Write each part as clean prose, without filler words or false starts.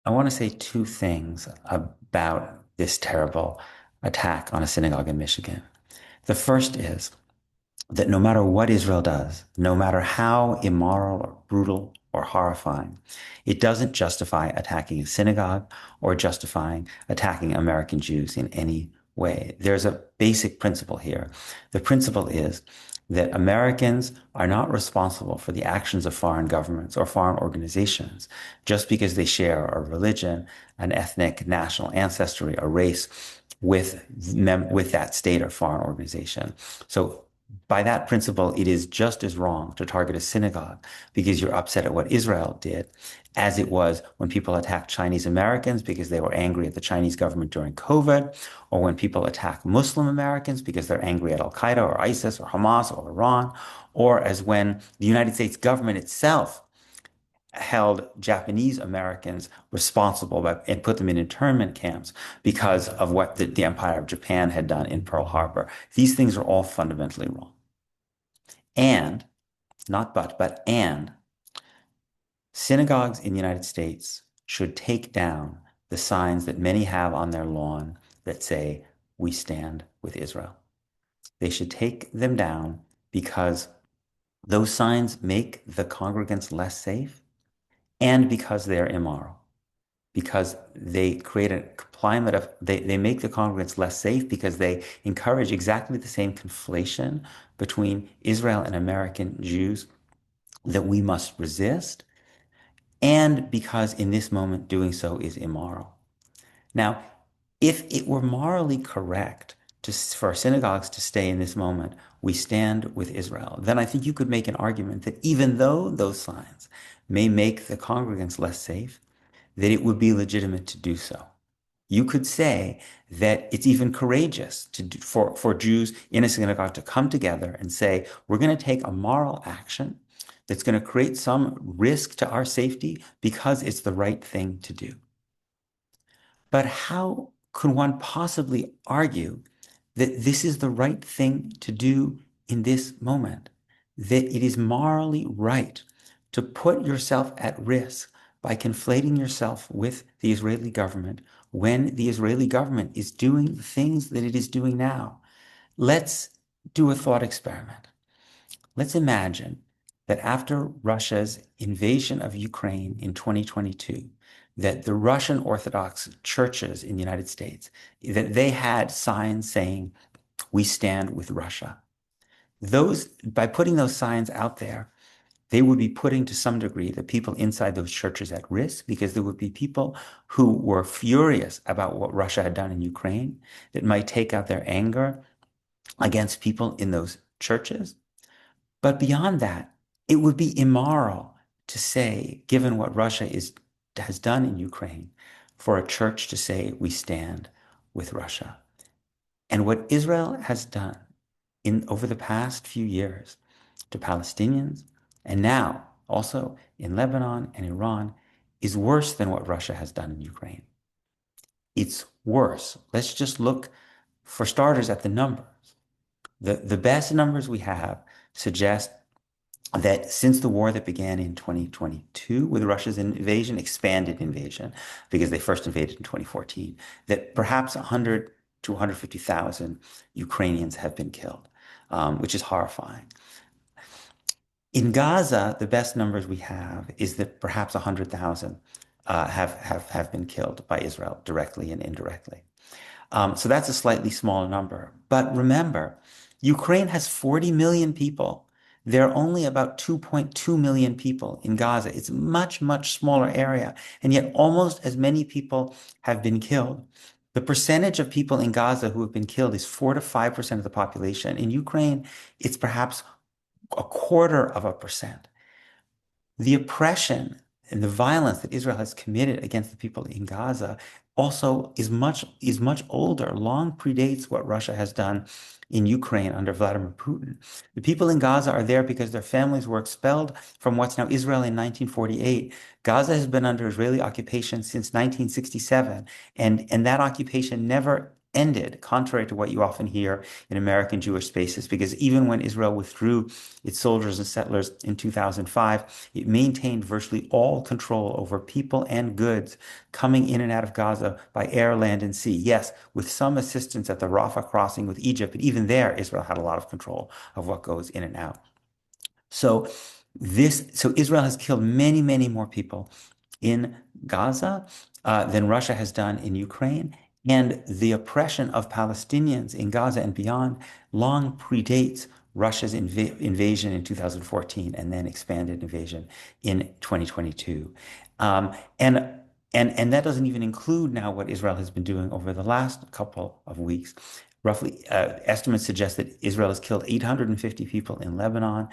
I want to say two things about this terrible attack on a synagogue in Michigan. The first is that no matter what Israel does, no matter how immoral or brutal or horrifying, it doesn't justify attacking a synagogue or justifying attacking American Jews in any way. There's a basic principle here. The principle is that Americans are not responsible for the actions of foreign governments or foreign organizations just because they share a religion, an ethnic, national ancestry, a race with that state or foreign organization. So by that principle, it is just as wrong to target a synagogue because you're upset at what Israel did, as it was when people attacked Chinese Americans because they were angry at the Chinese government during COVID, or when people attack Muslim Americans because they're angry at Al Qaeda or ISIS or Hamas or Iran, or as when the United States government itself held Japanese Americans responsible and put them in internment camps because of what the Empire of Japan had done in Pearl Harbor. These things are all fundamentally wrong. And, not but, and synagogues in the United States should take down the signs that many have on their lawn that say, "We stand with Israel." They should take them down because those signs make the congregants less safe and because they're immoral. Because they create a climate of, they make the congregants less safe because they encourage exactly the same conflation between Israel and American Jews that we must resist, and because in this moment doing so is immoral. Now, if it were morally correct for synagogues to stay in this moment, "We stand with Israel," then I think you could make an argument that even though those signs may make the congregants less safe, that it would be legitimate to do so. You could say that it's even courageous for Jews in a synagogue to come together and say, "We're going to take a moral action that's going to create some risk to our safety because it's the right thing to do." But how could one possibly argue that this is the right thing to do in this moment? That it is morally right to put yourself at risk by conflating yourself with the Israeli government when the Israeli government is doing the things that it is doing now. Let's do a thought experiment. Let's imagine that after Russia's invasion of Ukraine in 2022, that the Russian Orthodox churches in the United States, that they had signs saying, "We stand with Russia." By putting those signs out there, they would be putting to some degree the people inside those churches at risk because there would be people who were furious about what Russia had done in Ukraine that might take out their anger against people in those churches. But beyond that, it would be immoral to say, given what has done in Ukraine, for a church to say, "We stand with Russia." And what Israel has done over the past few years to Palestinians, and now also in Lebanon and Iran, is worse than what Russia has done in Ukraine. It's worse. Let's just look, for starters, at the numbers. The best numbers we have suggest that since the war that began in 2022 with Russia's expanded invasion, because they first invaded in 2014, that perhaps 100 to 150,000 Ukrainians have been killed, which is horrifying. In Gaza, the best numbers we have is that perhaps 100,000 have been killed by Israel directly and indirectly. So that's a slightly smaller number. But remember, Ukraine has 40 million people. There are only about 2.2 million people in Gaza. It's a much, much smaller area. And yet almost as many people have been killed. The percentage of people in Gaza who have been killed is 4 to 5% of the population. In Ukraine, it's perhaps a quarter of a percent. The oppression and the violence that Israel has committed against the people in Gaza also is much older, long predates what Russia has done in Ukraine under Vladimir Putin. The people in Gaza are there because their families were expelled from what's now Israel in 1948. Gaza has been under Israeli occupation since 1967, and that occupation never ended, contrary to what you often hear in American Jewish spaces, because even when Israel withdrew its soldiers and settlers in 2005, it maintained virtually all control over people and goods coming in and out of Gaza by air, land, and sea. Yes, with some assistance at the Rafah crossing with Egypt, but even there, Israel had a lot of control of what goes in and out. So so Israel has killed many, many more people in Gaza than Russia has done in Ukraine. And the oppression of Palestinians in Gaza and beyond long predates Russia's invasion in 2014 and then expanded invasion in 2022. Um, and and that doesn't even include now what Israel has been doing over the last couple of weeks. Roughly, estimates suggest that Israel has killed 850 people in Lebanon,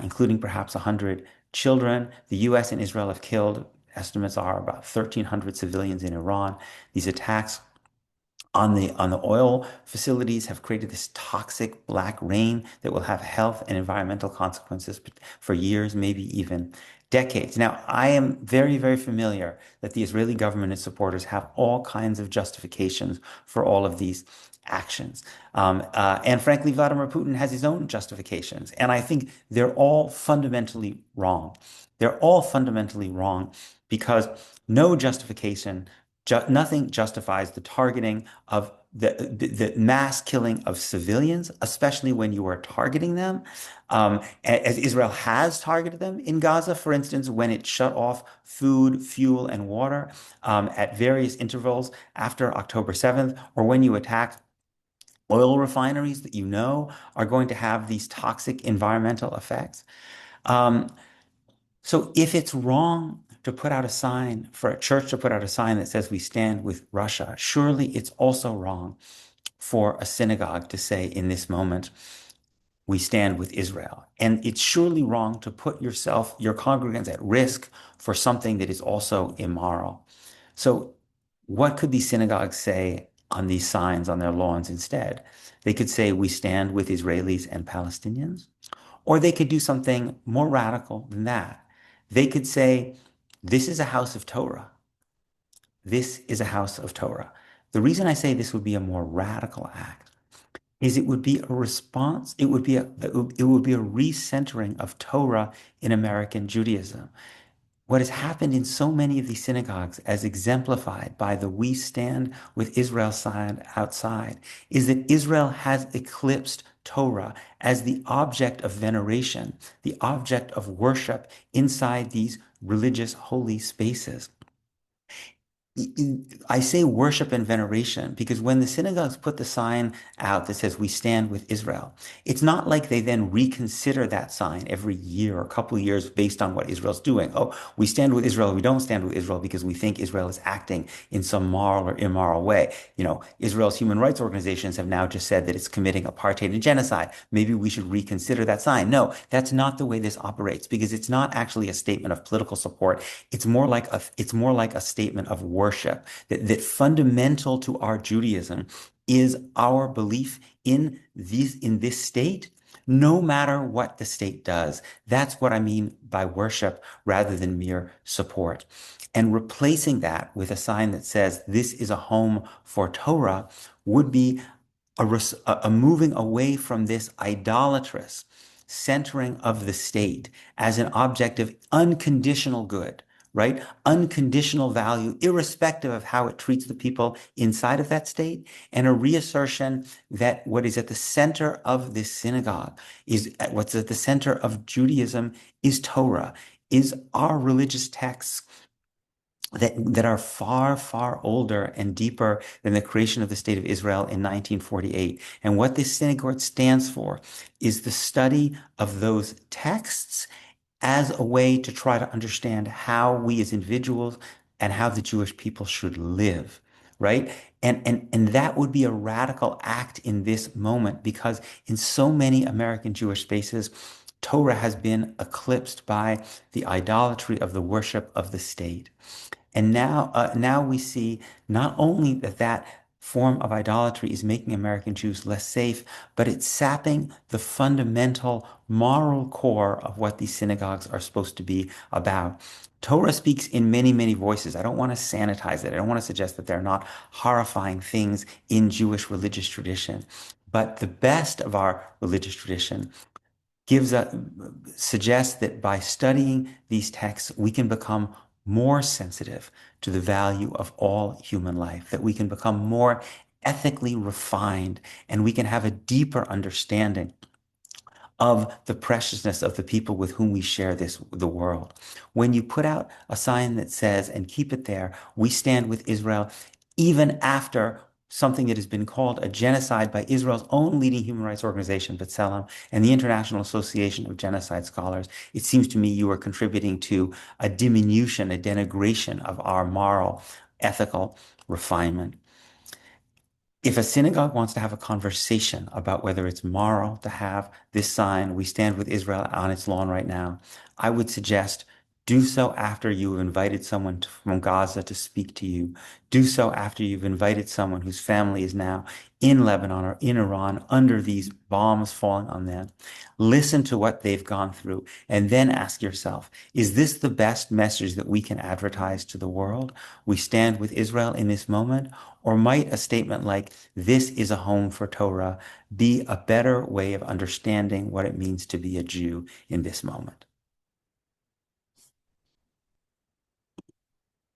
including perhaps 100 children. The U.S. and Israel have killed, estimates are, about 1,300 civilians in Iran. These attacks on the oil facilities have created this toxic black rain that will have health and environmental consequences for years, maybe even decades. Now, I am very, very familiar that the Israeli government and supporters have all kinds of justifications for all of these actions. And frankly, Vladimir Putin has his own justifications. And I think they're all fundamentally wrong. They're all fundamentally wrong because no justification nothing justifies the targeting of the mass killing of civilians, especially when you are targeting them, as Israel has targeted them in Gaza, for instance, when it shut off food, fuel, and water at various intervals after October 7th, or when you attack oil refineries that you know are going to have these toxic environmental effects. Um, so if it's wrong to put out a sign, for a church to put out a sign that says we stand with Russia, surely it's also wrong for a synagogue to say in this moment, we stand with Israel. And it's surely wrong to put yourself, your congregants at risk for something that is also immoral. So what could these synagogues say on these signs on their lawns instead? They could say, we stand with Israelis and Palestinians. Or they could do something more radical than that. They could say, this is a house of Torah. This is a house of Torah. The reason I say this would be a more radical act is it would be a response, it would be a recentering of Torah in American Judaism. What has happened in so many of these synagogues, as exemplified by the "We Stand with Israel" sign outside, is that Israel has eclipsed Torah as the object of veneration, the object of worship inside these religious holy spaces. I say worship and veneration because when the synagogues put the sign out that says we stand with Israel, it's not like they then reconsider that sign every year or a couple of years based on what Israel's doing. Oh, we stand with Israel, we don't stand with Israel because we think Israel is acting in some moral or immoral way. Israel's human rights organizations have now just said that it's committing apartheid and genocide. Maybe we should reconsider that sign. No, that's not the way this operates because it's not actually a statement of political support. It's more like a statement of worship that fundamental to our Judaism is our belief in this state, no matter what the state does. That's what I mean by worship rather than mere support. And replacing that with a sign that says this is a home for Torah would be a moving away from this idolatrous centering of the state as an object of unconditional good, right? Unconditional value, irrespective of how it treats the people inside of that state, and a reassertion that what is at the center of this synagogue is what's at the center of Judaism is Torah, is our religious texts that are far, far older and deeper than the creation of the state of Israel in 1948. And what this synagogue stands for is the study of those texts as a way to try to understand how we as individuals and how the Jewish people should live, right? And that would be a radical act in this moment because in so many American Jewish spaces, Torah has been eclipsed by the idolatry of the worship of the state. And now we see not only that form of idolatry is making American Jews less safe, but it's sapping the fundamental moral core of what these synagogues are supposed to be about. Torah speaks in many, many voices. I don't want to sanitize it. I don't want to suggest that there are not horrifying things in Jewish religious tradition. But the best of our religious tradition gives a suggests that by studying these texts, we can become more sensitive to the value of all human life, that we can become more ethically refined, and we can have a deeper understanding of the preciousness of the people with whom we share the world. When you put out a sign that says, and keep it there, we stand with Israel, even after something that has been called a genocide by Israel's own leading human rights organization, B'Tselem, and the International Association of Genocide Scholars, it seems to me you are contributing to a diminution, a denigration of our moral, ethical refinement. If a synagogue wants to have a conversation about whether it's moral to have this sign, we stand with Israel on its lawn right now, I would suggest do so after you have invited someone from Gaza to speak to you. Do so after you've invited someone whose family is now in Lebanon or in Iran under these bombs falling on them. Listen to what they've gone through and then ask yourself, is this the best message that we can advertise to the world? We stand with Israel in this moment, or might a statement like, this is a home for Torah, be a better way of understanding what it means to be a Jew in this moment?